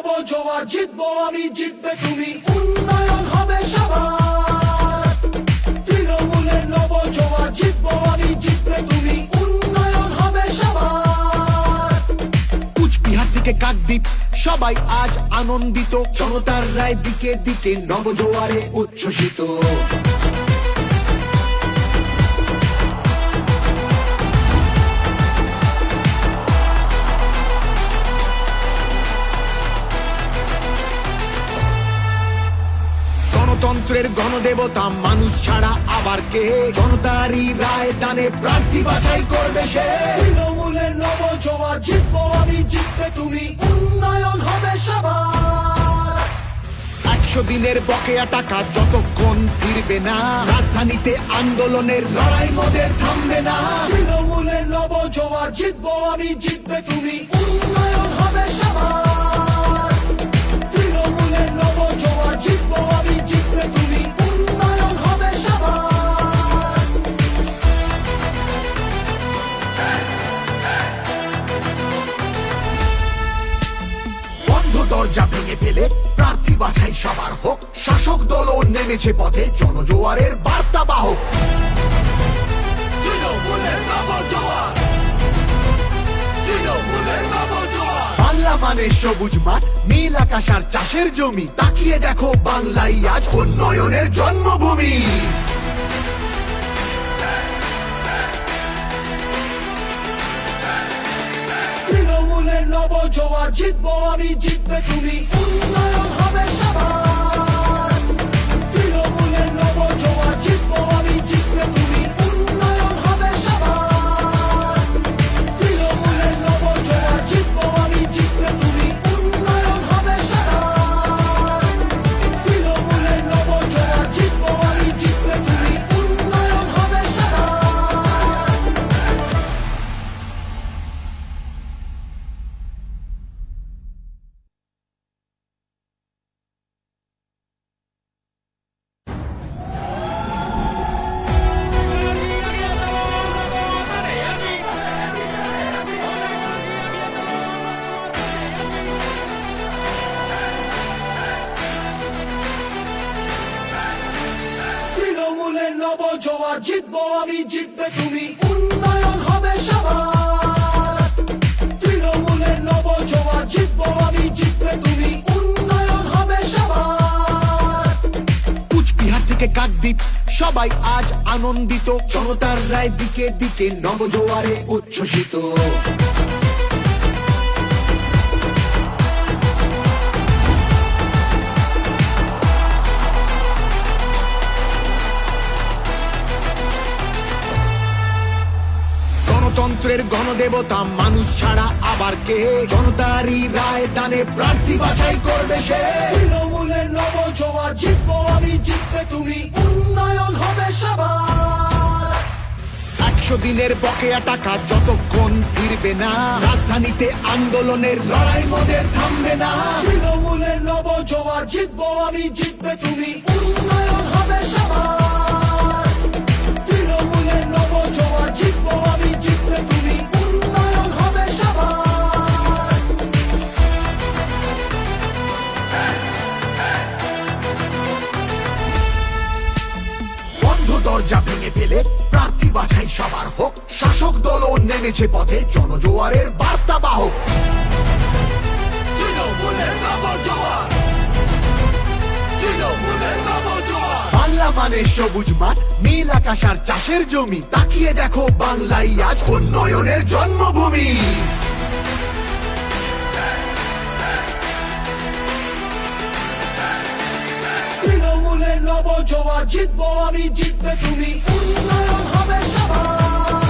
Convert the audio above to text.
নব জোয়ার, জিতবো আমি জিতবে তুমি, উন্নয়ন হবে সবার। তৃণমূলের নব জোয়ার, জিতবো আমি জিতবে তুমি, উন্নয়ন হবে সবার। কুচবিহার থেকে কাকদ্বীপ সবাই আজ আনন্দিত, জনতার রায় দিকে দিকে নবজোয়ারে উচ্ছ্বসিত। গণতন্ত্রের গণদেবতা মানুষ ছাড়া আবার কে, জনতারই রায় দানে প্রার্থী বাছাই করবে সে। তৃণমূলের নব জোয়ার, জিতবো আমি জিতবে তুমি, উন্নয়ন হবে সবার। 100 দিনের বকেয়া টাকা যতক্ষণ ফিরবে না, রাজধানীতে আন্দোলনের লড়াই মোদের থামবে না। তৃণমূলের নব জোয়ার, জিতবো আমি জিতবে তুমি, উন্নয়ন হবে সবার। তৃণমূলের নব জোয়ার, জিতবো আমি জিতবে তুমি, উন্নয়ন হবে সবার। বন্ধ দরজা ভেঙে ফেলে প্রার্থী বাছাই সবার হোক, শাসক দলও নেমেছে পথে জনজোয়ারের বার্তা বাহক। তৃণমূলের নব জোয়ার, তৃণমূলের নব জোয়ার। বাংলা মানে সবুজ মাঠ, নীল আকাশ আর চাষের জমি, তাকিয়ে দেখো বাংলাই আজ উন্নয়নের জন্মভূমি। তৃণমূলের নব জোয়ার, জিতবো আমি জিতবে তুমি, উন্নয়ন হবে সবার। তৃণমূলের নব জোয়ার, জিতবো আমি জিতবে তুমি, উন্নয়ন হবে সবার। তৃণমূলের নব জোয়ার, জিতবো আমি জিতবে তুমি, উন্নয়ন হবে সবার। তৃণমূলের নব জোয়ার, জিতবো আমি জিতবে তুমি, উন্নয়ন হবে সবার। তৃণমূলের নব জোয়ার, জিতবো আমি জিতবে তুমি, উন্নয়ন হবে সবার। তৃণমূলের নব জোয়ার, জিতবো আমি জিতবে তুমি, উন্নয়ন হবে সবার। কুচবিহার থেকে কাকদ্বীপ সবাই আজ আনন্দিত, জনতার রায় দিকে দিকে নবজোয়ারে উচ্ছ্বসিত। গণতন্ত্রের গণদেবতা মানুষ ছাড়া আবার কে, জনতারই রায় দানে প্রার্থী বাছাই করবে সে। তৃণমূলের নব জোয়ার, জিতবো আমি জিতবে তুমি, উন্নয়ন হবে সবার। 100 দিনের বকেয়া টাকা যতক্ষণ ফিরবে না, রাজধানীতে আন্দোলনের লড়াই মোদের থামবে না। তৃণমূলের নব জোয়ার, জিতবো আমি জিতবে তুমি, উন্নয়ন হবে সবার। তৃণমূলের নব জোয়ার, জিতবো আমি জিতবে তুমি, উন্নয়ন হবে সবার। বন্ধ দরজা ভেঙে ফেলে প্রার্থী বাছাই সবার হোক, শাসক দলও নেমেছে পথে জনজোয়ারের বার্তা বাহক। তৃণমূলের নব জোয়ার, তৃণমূলের নব জোয়ার। বাংলা মানে সবুজ মাঠ, নীল আকাশ আর চাষের জমি, তাকিয়ে দেখো বাংলাই আজ উন্নয়নের জন্মভূমি। তৃণমূলের নব জোয়ার, জিতবো আমি জিতবে তুমি, উন্নয়ন হবে সবার।